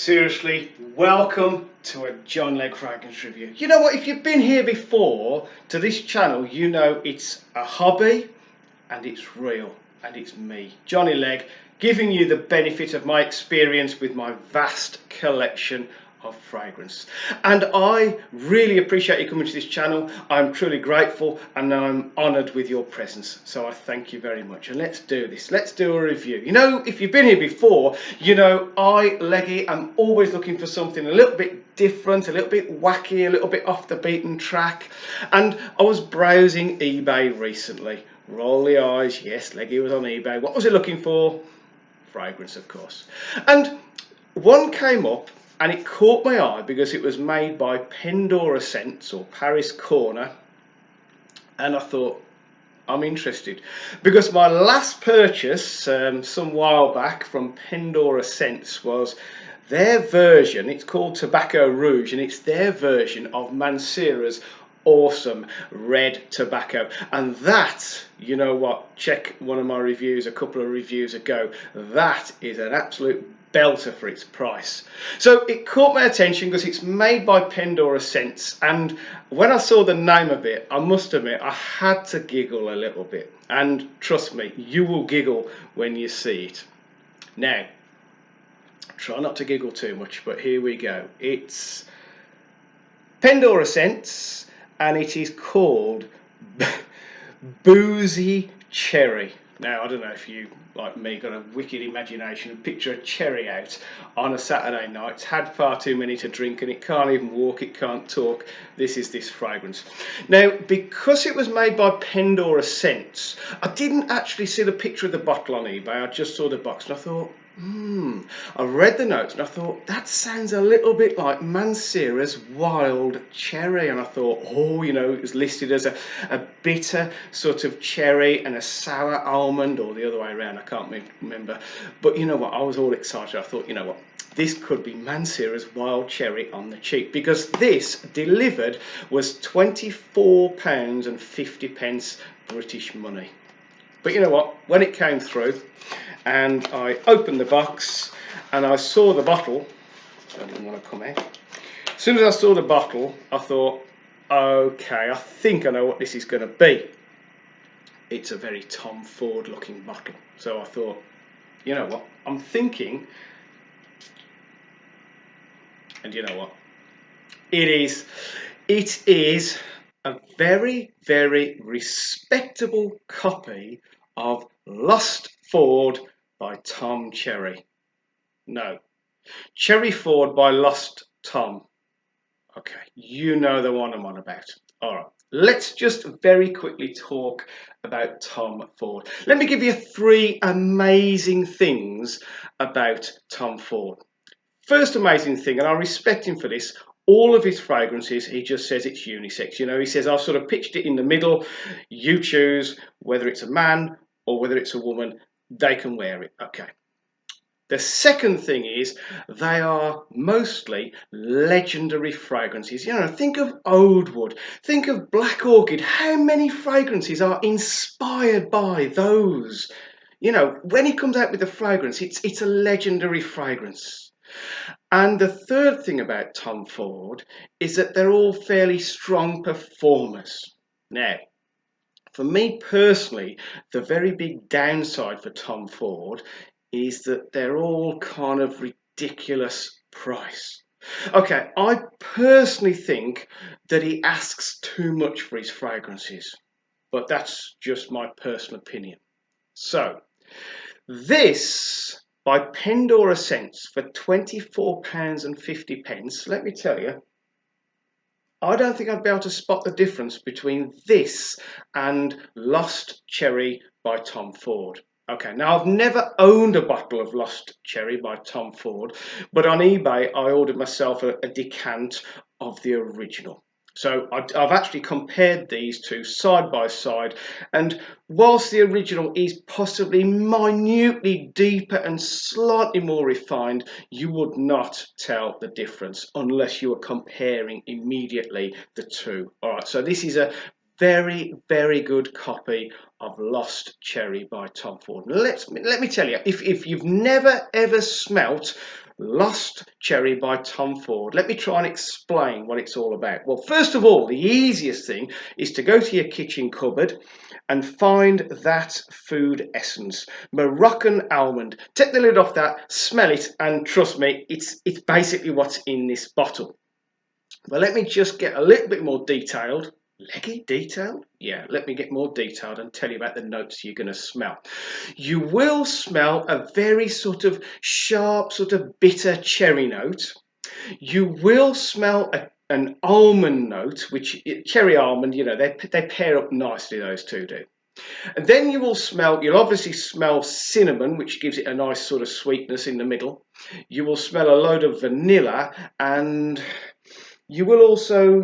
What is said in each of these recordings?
Seriously, welcome to a John Legg fragrance review. You know what, if you've been here before to this channel, you know it's a hobby and it's real and it's me, Johnny Legg, giving you the benefit of my experience with my vast collection of fragrance. And I really appreciate you coming to this channel. I'm truly grateful and I'm honoured with your presence, so I thank you very much. And let's do this, let's do a review. You know, if you've been here before, you know I, Leggy, am always looking for something a little bit different, a little bit wacky, a little bit off the beaten track. And I was browsing eBay recently. Roll the eyes, yes, Leggy was on eBay. What was he looking for? Fragrance, of course. And one came up and it caught my eye because it was made by Pendora scents, or Paris Corner, and I thought, I'm interested, because my last purchase some while back from Pendora scents was their version. It's called Tobacco Rouge, and it's their version of Mancera's awesome red tobacco. And that, you know what, check one of my reviews a couple of reviews ago, that is an absolute belter for its price. So it caught my attention because it's made by Pendora scents, and when I saw the name of it, I must admit I had to giggle a little bit, and trust me, you will giggle when you see it. Now, try not to giggle too much, but here we go. It's Pendora scents and it is called Boozy Cherry. Now, I don't know if you, like me, got a wicked imagination and picture a cherry out on a Saturday night. It's had far too many to drink and it can't even walk, it can't talk. This is this fragrance. Now, because it was made by Pendora scents, I didn't actually see the picture of the bottle on eBay. I just saw the box and I thought, I read the notes and I thought, that sounds a little bit like Mancera's Wild Cherry. And I thought, oh, you know, it was listed as a bitter sort of cherry and a sour almond, or the other way around, I can't remember. But you know what, I was all excited. I thought, you know what, this could be Mancera's Wild Cherry on the cheap, because this delivered was £24.50 British money. But you know what, when it came through and I opened the box and I saw the bottle, I didn't want to come out. As soon as I saw the bottle, I thought, okay, I think I know what this is going to be. It's a very Tom Ford looking bottle. So I thought, you know what, I'm thinking, and you know what, it is a very, very respectable copy of Lost Ford by Tom Cherry. No, Cherry Ford by Lost Tom. Okay, you know the one I'm on about. All right, let's just very quickly talk about Tom Ford. Let me give you 3 amazing things about Tom Ford. First amazing thing, and I respect him for this, all of his fragrances, he just says it's unisex. You know, he says, I've sort of pitched it in the middle. You choose whether it's a man or whether it's a woman, they can wear it. Okay. The second thing is they are mostly legendary fragrances. You know, think of Oud Wood, think of Black Orchid. How many fragrances are inspired by those? You know, when he comes out with a fragrance, it's a legendary fragrance. And the third thing about Tom Ford is that they're all fairly strong performers. Now, for me personally, the very big downside for Tom Ford is that they're all kind of ridiculous price. Okay, I personally think that he asks too much for his fragrances, but that's just my personal opinion. So, this by Pendora scents for £24.50, let me tell you, I don't think I'd be able to spot the difference between this and Lost Cherry by Tom Ford. Okay, now I've never owned a bottle of Lost Cherry by Tom Ford, but on eBay I ordered myself a decant of the original. So I've actually compared these two side by side, and whilst the original is possibly minutely deeper and slightly more refined, you would not tell the difference unless you were comparing immediately the two. All right, so this is a very, very good copy of Lost Cherry by Tom Ford. Let me tell you, if you've never ever smelt Lost Cherry by Tom Ford. Let me try and explain what it's all about. Well, first of all, the easiest thing is to go to your kitchen cupboard and find that food essence, Moroccan almond. Take the lid off that, smell it, and trust me, it's basically what's in this bottle. Well, let me just get a little bit more detailed. Leggy detailed? Yeah, let me get more detailed and tell you about the notes you're going to smell. You will smell a very sort of sharp, sort of bitter cherry note. You will smell an almond note, which cherry almond, you know, they pair up nicely, those two do. And then you'll obviously smell cinnamon, which gives it a nice sort of sweetness in the middle. You will smell a load of vanilla, and you will also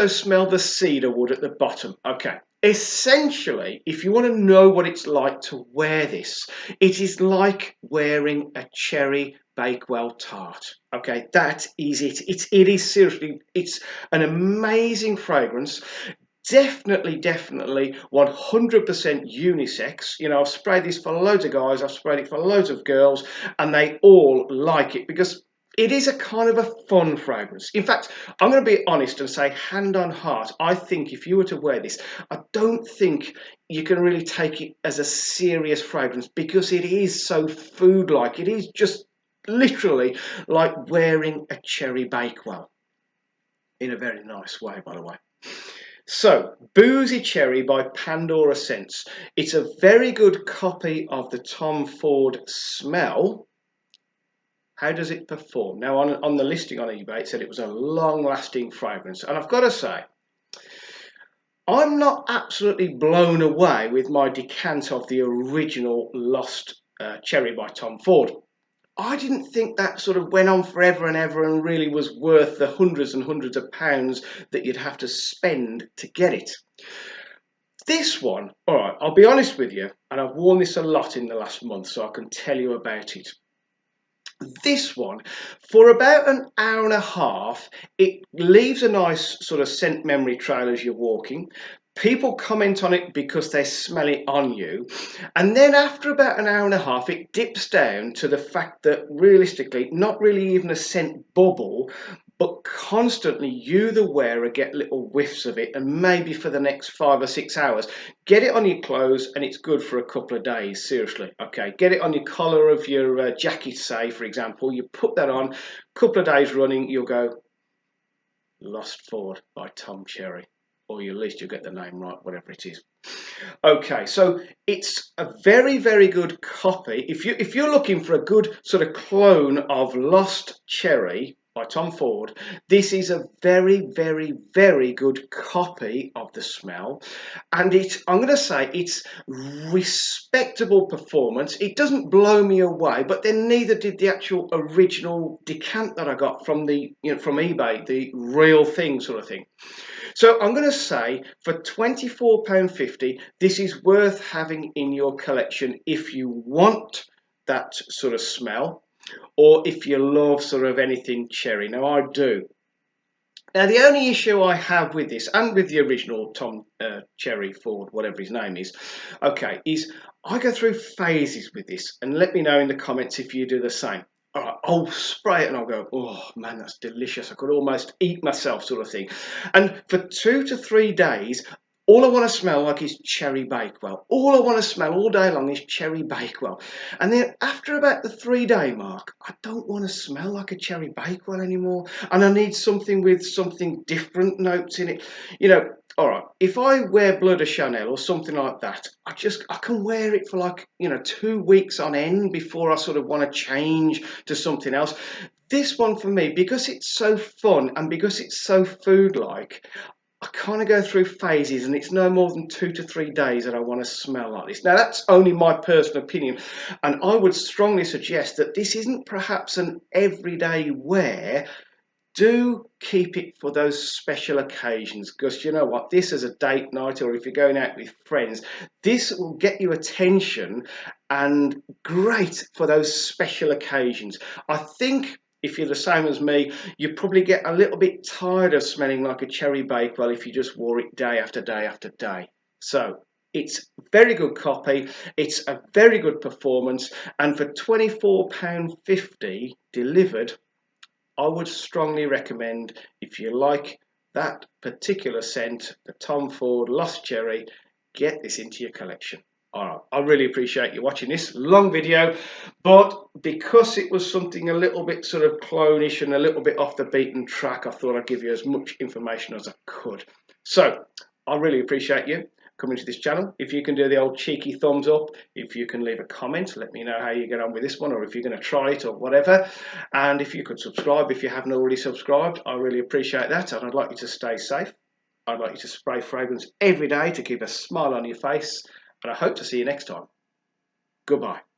smell the cedar wood at the bottom. Okay. Essentially, if you want to know what it's like to wear this, it is like wearing a Cherry Bakewell tart. Okay, that is it. It is seriously, it's an amazing fragrance. Definitely 100% unisex. You know, I've sprayed this for loads of guys, I've sprayed it for loads of girls, and they all like it because it is a kind of a fun fragrance. In fact, I'm going to be honest and say, hand on heart, I think if you were to wear this, I don't think you can really take it as a serious fragrance because it is so food-like. It is just literally like wearing a Cherry Bakewell in a very nice way, by the way. So, Boozy Cherry by Pendora Scents. It's a very good copy of the Tom Ford smell. How does it perform? Now, on the listing on eBay, it said it was a long-lasting fragrance. And I've got to say, I'm not absolutely blown away with my decant of the original Lost Cherry by Tom Ford. I didn't think that sort of went on forever and ever and really was worth the hundreds and hundreds of pounds that you'd have to spend to get it. This one, all right, I'll be honest with you, and I've worn this a lot in the last month, so I can tell you about it. This one, for about an hour and a half, it leaves a nice sort of scent memory trail as you're walking. People comment on it because they smell it on you. And then after about an hour and a half, it dips down to the fact that realistically, not really even a scent bubble, but constantly you, the wearer, get little whiffs of it, and maybe for the next 5 or 6 hours. Get it on your clothes and it's good for a couple of days, seriously. Okay, get it on your collar of your jacket, say, for example. You put that on, a couple of days running, you'll go, Lost Ford by Tom Cherry. Or at least you'll get the name right, whatever it is. Okay, so it's a very good copy. If you're looking for a good sort of clone of Lost Cherry by Tom Ford, this is a very good copy of the smell, and I'm going to say it's respectable performance. It doesn't blow me away, but then neither did the actual original decant that I got from from eBay, the real thing sort of thing. So I'm going to say for £24.50, this is worth having in your collection if you want that sort of smell, or if you love sort of anything cherry. Now, I do. Now, the only issue I have with this, and with the original Tom Cherry Ford, whatever his name is, okay, is I go through phases with this, and let me know in the comments if you do the same. All right, I'll spray it and I'll go, oh man, that's delicious. I could almost eat myself, sort of thing. And for 2 to 3 days, all I want to smell like is Cherry Bakewell. All I want to smell all day long is Cherry Bakewell. And then after about the 3-day mark, I don't want to smell like a Cherry Bakewell anymore. And I need something with something different notes in it. You know, all right, if I wear Bleu de Chanel or something like that, I can wear it for like, 2 weeks on end before I sort of want to change to something else. This one for me, because it's so fun and because it's so food-like, I kind of go through phases, and it's no more than 2 to 3 days that I want to smell like this. Now, that's only my personal opinion, and I would strongly suggest that this isn't perhaps an everyday wear. Do keep it for those special occasions, because you know what, this is a date night, or if you're going out with friends, this will get you attention and great for those special occasions. I think if you're the same as me, you probably get a little bit tired of smelling like a Cherry Bakewell if you just wore it day after day after day. So It's very good copy, it's a very good performance, and for £24.50 delivered, I would strongly recommend, if you like that particular scent, the Tom Ford Lost Cherry, get this into your collection. Alright, I really appreciate you watching this long video, but because it was something a little bit sort of clone-ish and a little bit off the beaten track, I thought I'd give you as much information as I could. So, I really appreciate you coming to this channel. If you can do the old cheeky thumbs up, if you can leave a comment, let me know how you get on with this one, or if you're going to try it or whatever. And if you could subscribe if you haven't already subscribed, I really appreciate that. And I'd like you to stay safe. I'd like you to spray fragrance every day to keep a smile on your face. And I hope to see you next time. Goodbye.